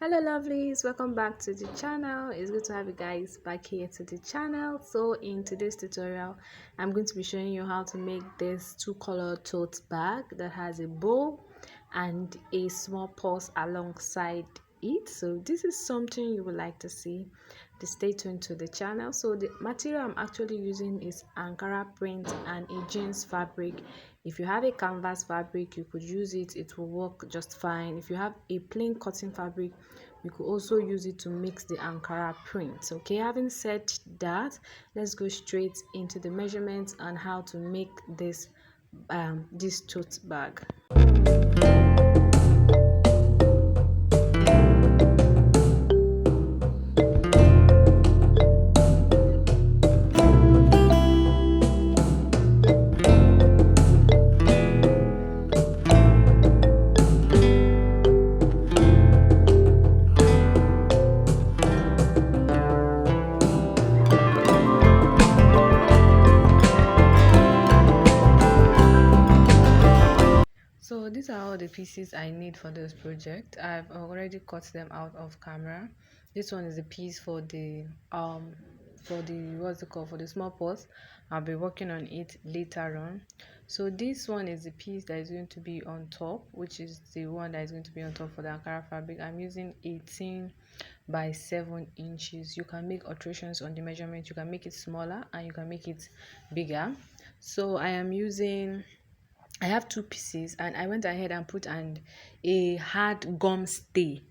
Hello lovelies, welcome back to the channel. It's good to have you guys back here to the channel. So in today's tutorial, I'm going to be showing you how to make this two-color tote bag that has a bow and a small purse alongside it. So this is something you would like to see. Just stay tuned to the channel. So the material I'm actually using is Ankara print and a jeans fabric. If you have a canvas fabric, you could use it. It will work just fine. If you have a plain cotton fabric, you could also use it to mix the Ankara print. Okay, having said that, let's go straight into the measurements and how to make this tote bag. So these are all the pieces I need for this project. I've already cut them out of camera. This one is a piece for the what's it called, for the small pot. I'll be working on it later on. So this one is the piece that is going to be on top, which is the one that is going to be on top for the Ankara fabric. I'm using 18 by 7 inches. You can make alterations on the measurement. You can make it smaller and you can make it bigger. So I have two pieces and I went ahead and put a hard gum stay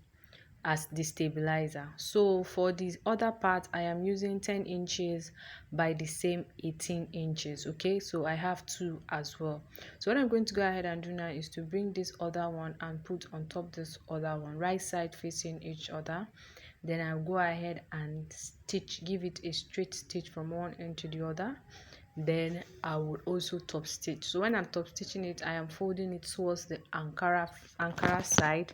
as the stabilizer. So for the other part, I am using 10 inches by the same 18 inches. Okay, so I have two as well. So what I'm going to go ahead and do now is to bring this other one and put on top this other one, right side facing each other. Then I'll go ahead and give it a straight stitch from one end to the other. Then I will also top stitch. So when I'm top stitching it, I am folding it towards the Ankara side.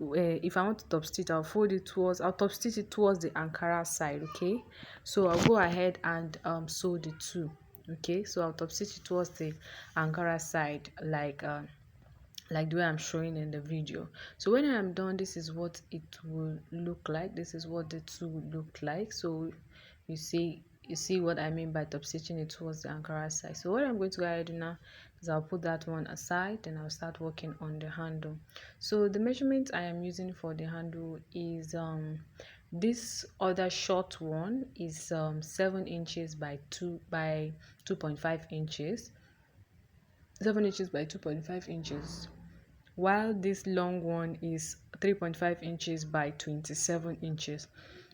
If I want to top stitch, I'll top stitch it towards the Ankara side. Okay, so I'll go ahead and sew the two. Okay, so I'll top stitch it towards the Ankara side, like the way I'm showing in the video. So when I am done, this is what it will look like. This is what the two will look like. So you see what I mean by top stitching it towards the Ankara side. So what I'm going to go ahead and do now is I'll put that one aside, and I'll start working on the handle. So the measurement I am using for the handle is this other short one is 7 inches by 2.5 inches. 7 inches by 2.5 inches, while this long one is 3.5 inches by 27 inches.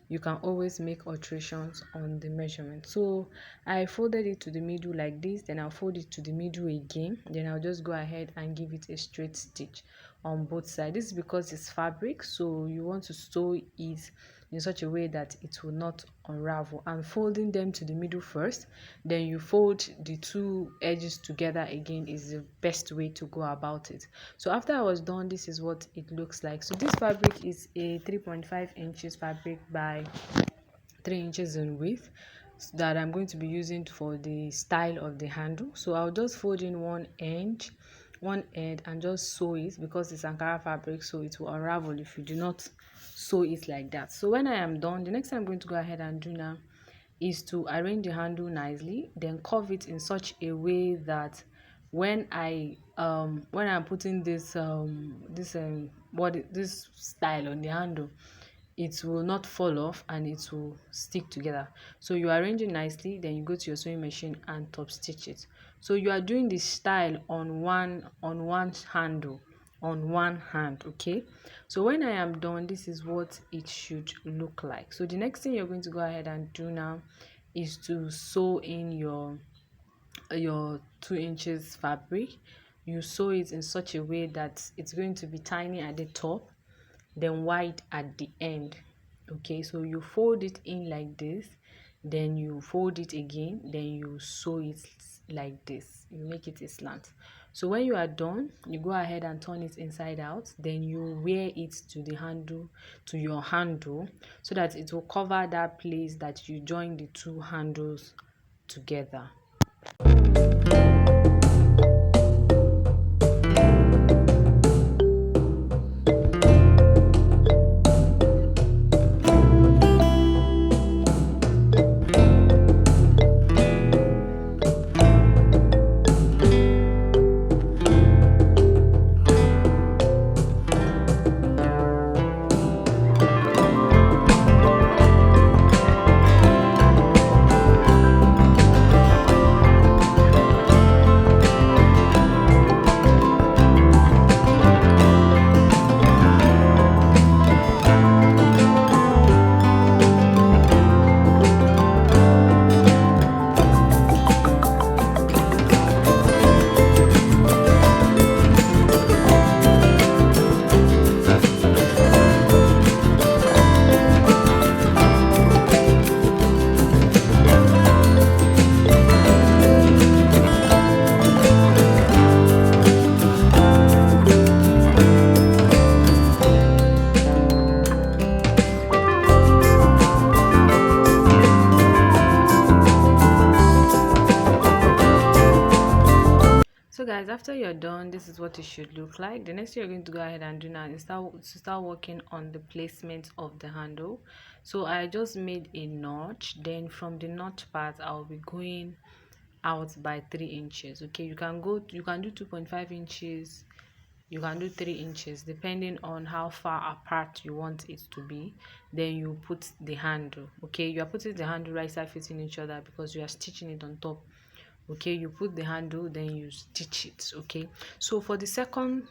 You can always make alterations on the measurement. So I folded it to the middle like this, then I'll fold it to the middle again, then I'll just go ahead and give it a straight stitch on both sides. This is because it's fabric, so you want to sew it in such a way that it will not unravel. And folding them to the middle first, then you fold the two edges together again is the best way to go about it. So after I was done, this is what it looks like. So this fabric is a 3.5 inches fabric by 3 inches in width that I'm going to be using for the style of the handle. So I'll just fold in one end and just sew it, because it's Ankara fabric, so it will unravel if you do not sew it like that. So when I am done, the next thing I'm going to go ahead and do now is to arrange the handle nicely, then curve it in such a way that when I'm putting this style on the handle, it will not fall off and it will stick together. So you arrange it nicely, then you go to your sewing machine and top stitch it. So you are doing the style on one handle, on one hand. Okay, so when I am done, this is what it should look like. So the next thing you're going to go ahead and do now is to sew in your 2 inches fabric. You sew it in such a way that it's going to be tiny at the top, then wide at the end. Okay, so you fold it in like this, then you fold it again, then you sew it like this, you make it a slant. So when you are done, you go ahead and turn it inside out, then you wear it to the handle, to your handle, so that it will cover that place that you join the two handles together. you're done, this is what it should look like. The next thing you're going to go ahead and do now is start working on the placement of the handle. So I just made a notch, then from the notch part I'll be going out by 3 inches. Okay, you can do 2.5 inches, you can do 3 inches depending on how far apart you want it to be. Then you put the handle. Okay, you are putting the handle right side facing each other because you are stitching it on top. Okay, you put the handle, then you stitch it. Okay, so for the second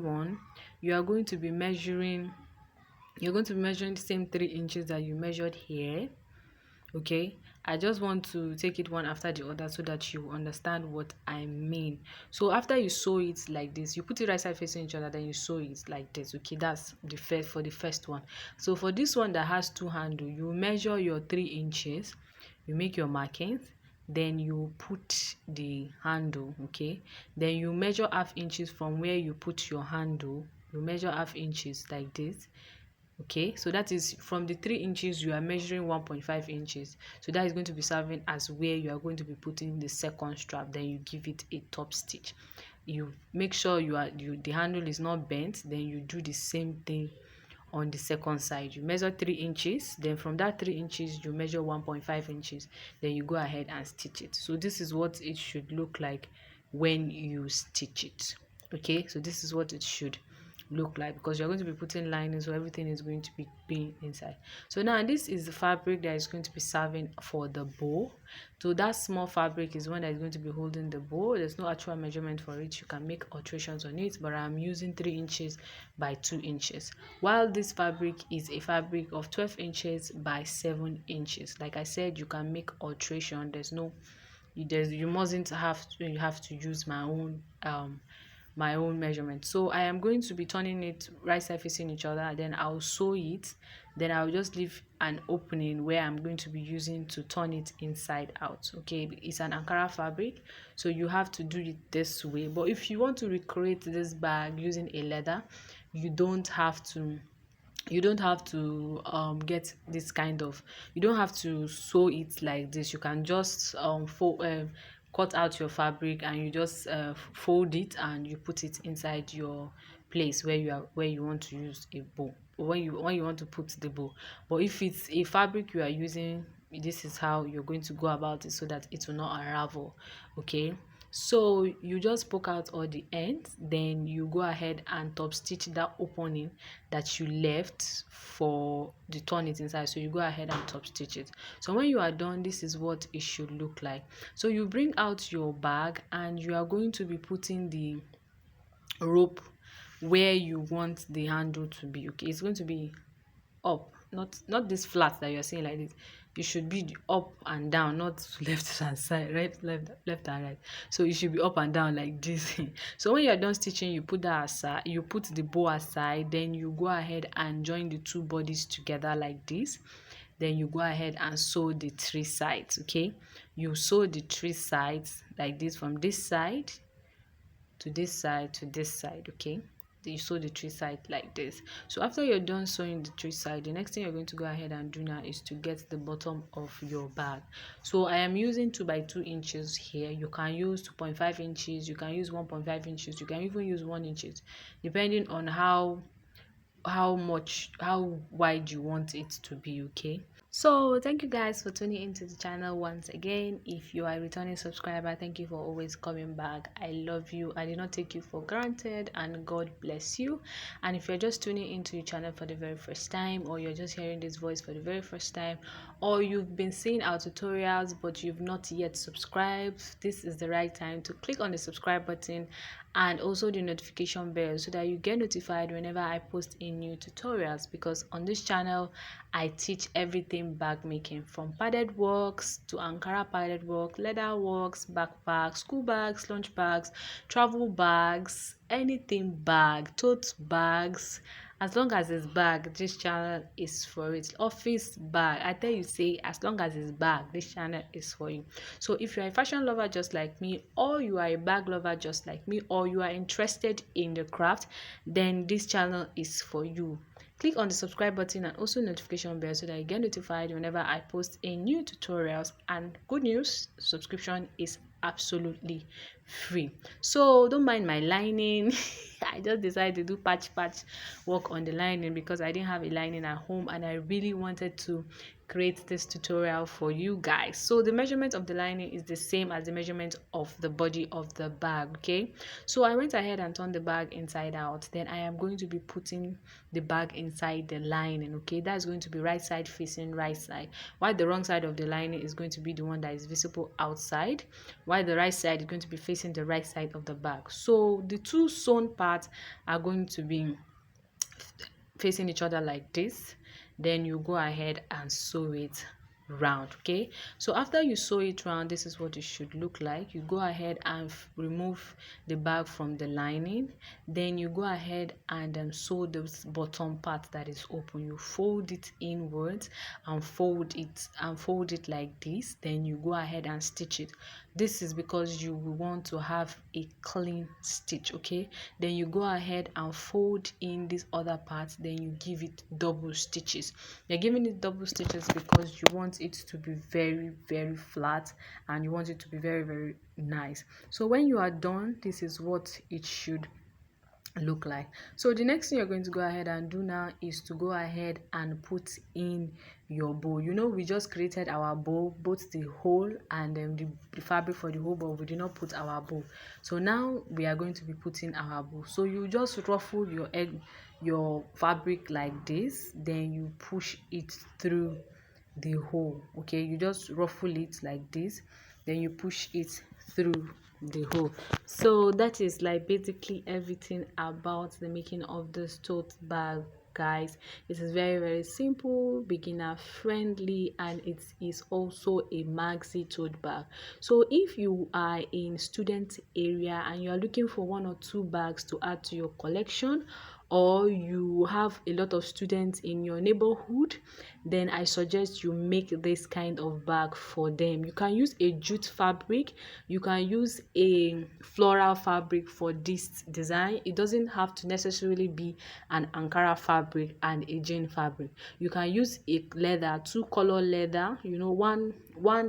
one, you are going to be measuring the same 3 inches that you measured here. Okay, I just want to take it one after the other so that you understand what I mean. So after you sew it like this, you put it right side facing each other, then you sew it like this. Okay, that's the first one. So for this one that has two handles, you measure your 3 inches, you make your markings, then you put the handle. Okay, then you measure half inches from where you put your handle. You measure half inches like this. Okay, so that is from the 3 inches you are measuring 1.5 inches, so that is going to be serving as where you are going to be putting the second strap. Then you give it a top stitch. You make sure the handle is not bent. Then you do the same thing on the second side. You measure 3 inches, then from that 3 inches you measure 1.5 inches, then you go ahead and stitch it. So this is what it should look like when you stitch it. Okay, so this is what it should look like, because you're going to be putting lining, so everything is going to be being inside. So now this is the fabric that is going to be serving for the bow. So that small fabric is one that is going to be holding the bow. There's no actual measurement for it, you can make alterations on it, but I'm using 3 inches by 2 inches, while this fabric is a fabric of 12 inches by 7 inches. Like I said, you can make alteration. You mustn't have to, you have to use my own measurement. So I am going to be turning it right side facing each other, then I'll sew it, then I'll just leave an opening where I'm going to be using to turn it inside out. Okay, it's an Ankara fabric, so you have to do it this way. But if you want to recreate this bag using a leather, you don't have to get this kind of, you don't have to sew it like this. You can just cut out your fabric and you just fold it and you put it inside your place where you want to use a bow, when you want to put the bow. But if it's a fabric you are using, this is how you're going to go about it so that it will not unravel. Okay, so you just poke out all the ends, then you go ahead and top stitch that opening that you left for the turn it inside. So you go ahead and top stitch it. So when you are done, this is what it should look like. So you bring out your bag and you are going to be putting the rope where you want the handle to be. Okay, it's going to be up, not this flat that you're seeing like this. You should be up and down, not left and side, right, left and right. So you should be up and down like this. So when you're done stitching, you put that aside, you put the bow aside, then you go ahead and join the two bodies together like this. Then you go ahead and sew the 3 sides. Okay, you sew the 3 sides like this, from this side to this side to this side. Okay, you sew the 3 sides like this. So after you're done sewing the 3 sides, the next thing you're going to go ahead and do now is to get the bottom of your bag. So I am using 2 by 2 inches here. You can use 2.5 inches, you can use 1.5 inches, you can even use 1 inches, depending on how wide you want it to be. Okay, so thank you guys for tuning into the channel once again. If you are a returning subscriber, thank you for always coming back. I love you, I did not take you for granted, and God bless you. And if you're just tuning into the channel for the very first time, or you're just hearing this voice for the very first time, or you've been seeing our tutorials but you've not yet subscribed, this is the right time to click on the subscribe button and also the notification bell so that you get notified whenever I post in new tutorials. Because on this channel I teach everything bag making, from padded works to Ankara padded work, leather works, backpacks, school bags, lunch bags, travel bags, anything bag, tote bags. As long as it's bag, this channel is for it. Office bag, I tell you, say as long as it's bag, this channel is for you. So if you're a fashion lover just like me, or you are a bag lover just like me, or you are interested in the craft, then this channel is for you. Click on the subscribe button and also notification bell so that you get notified whenever I post a new tutorials. And good news, subscription is absolutely free. So don't mind my lining. I just decided to do patch work on the lining because I didn't have a lining at home and I really wanted to create this tutorial for you guys. So the measurement of the lining is the same as the measurement of the body of the bag. Okay, so I went ahead and turned the bag inside out. Then I am going to be putting the bag inside the lining. Okay, that's going to be right side facing right side, while the wrong side of the lining is going to be the one that is visible outside, while the right side is going to be facing the right side of the bag. So the two sewn parts are going to be facing each other like this. Then you go ahead and sew it round. Okay, so after you sew it round, this is what it should look like. You go ahead and remove the bag from the lining. Then you go ahead and sew this bottom part that is open. You fold it inwards and fold it like this. Then you go ahead and stitch it. This is because you will want to have a clean stitch. Okay, then you go ahead and fold in this other part. Then you give it double stitches. You're giving it double stitches because you want it to be very, very flat and you want it to be very, very nice. So when you are done, this is what it should look like. So the next thing you're going to go ahead and do now is to go ahead and put in your bow. You know, we just created our bow, both the hole and the fabric for the hole, but we did not put our bow. So now we are going to be putting our bow. So you just ruffle your fabric like this, then you push it through the hole. Okay, you just ruffle it like this, then you push it through the hole. So that is like basically everything about the making of this tote bag, guys. It is very, very simple, beginner friendly, and it is also a maxi tote bag. So if you are in student area and you are looking for 1 or 2 bags to add to your collection, or you have a lot of students in your neighborhood, then I suggest you make this kind of bag for them. You can use a jute fabric, you can use a floral fabric for this design. It doesn't have to necessarily be an Ankara fabric and a jean fabric. You can use a leather, 2-color leather, you know, one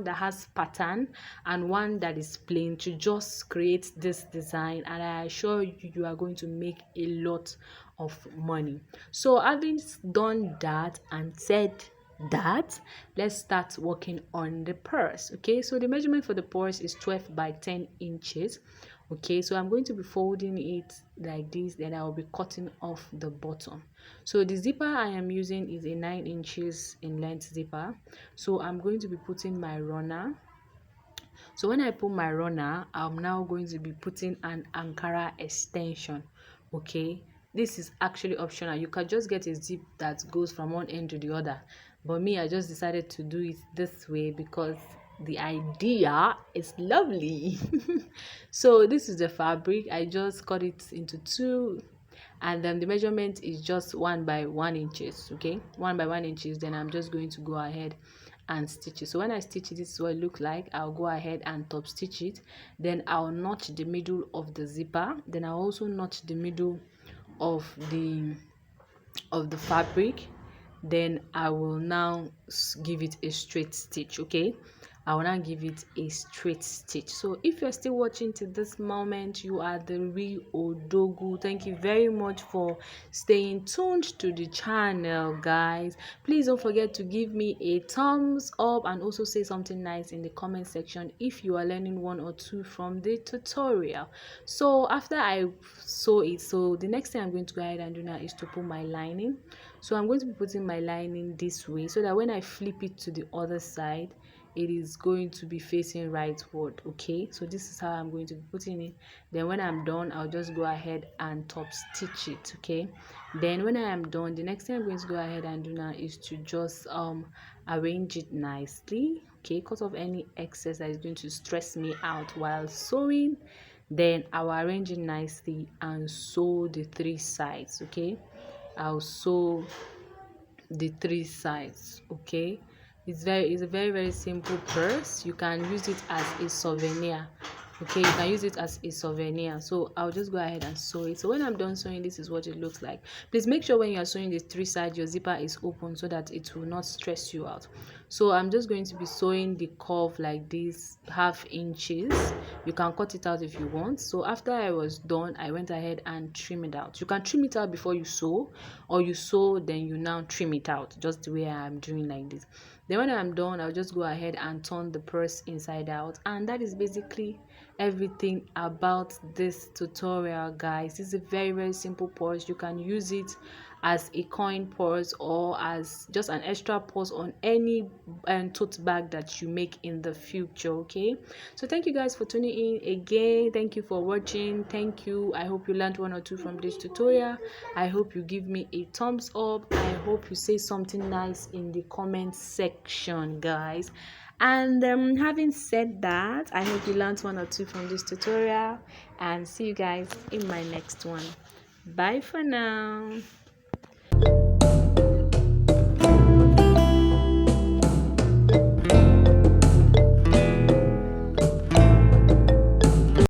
that has pattern and one that is plain, to just create this design, and I assure you, you are going to make a lot of money. So having done that and said that, let's start working on the purse. Okay, so the measurement for the purse is 12 by 10 inches. Okay, so I'm going to be folding it like this, then I will be cutting off the bottom. So the zipper I am using is a 9 inches in length zipper. So I'm going to be putting my runner. So when I put my runner, I'm now going to be putting an Ankara extension. Okay, this is actually optional. You can just get a zip that goes from one end to the other, but me, I just decided to do it this way because the idea is lovely. So this is the fabric. I just cut it into 2, and then the measurement is just 1 by 1 inches. Okay, 1 by 1 inches. Then I'm just going to go ahead and stitch it. So when I stitch it, this is what it looks like. I'll go ahead and top stitch it, then I'll notch the middle of the zipper, then I'll also notch the middle of the fabric, then I will now give it a straight stitch. Okay, I will now give it a straight stitch. So if you're still watching to this moment, you are the real Odogu. Thank you very much for staying tuned to the channel, guys. Please don't forget to give me a thumbs up and also say something nice in the comment section if you are learning 1 or 2 from the tutorial. So after I sew it, so the next thing I'm going to go ahead and do now is to put my lining. So I'm going to be putting my lining this way so that when I flip it to the other side, it is going to be facing rightward. Okay, so this is how I'm going to be putting it. Then when I'm done, I'll just go ahead and top stitch it. Okay, then when I am done, the next thing I'm going to go ahead and do now is to just arrange it nicely. Okay, cut off any excess that is going to stress me out while sewing. Then I'll arrange it nicely and sew the 3 sides. Okay, I'll sew the 3 sides. Okay, it's a very, very simple purse. You can use it as a souvenir Okay, you can use it as a souvenir. So I'll just go ahead and sew it. So when I'm done sewing, this is what it looks like. Please make sure when you are sewing the 3 sides, your zipper is open so that it will not stress you out. So I'm just going to be sewing the curve like this, 1/2 inches. You can cut it out if you want. So after I was done, I went ahead and trim it out. You can trim it out before you sew, or you sew then you now trim it out, just the way I'm doing like this. Then when I'm done, I'll just go ahead and turn the purse inside out, and that is basically everything about this tutorial, guys. It's a very simple purse. You can use it as a coin purse or as just an extra purse on any tote bag that you make in the future. Okay, so thank you guys for tuning in again. Thank you for watching. Thank you. I hope you learned one or two from this tutorial. I hope you give me a thumbs up. I hope you say something nice in the comment section, guys. And having said that, I hope you learned one or two from this tutorial, and see you guys in my next one. Bye for now.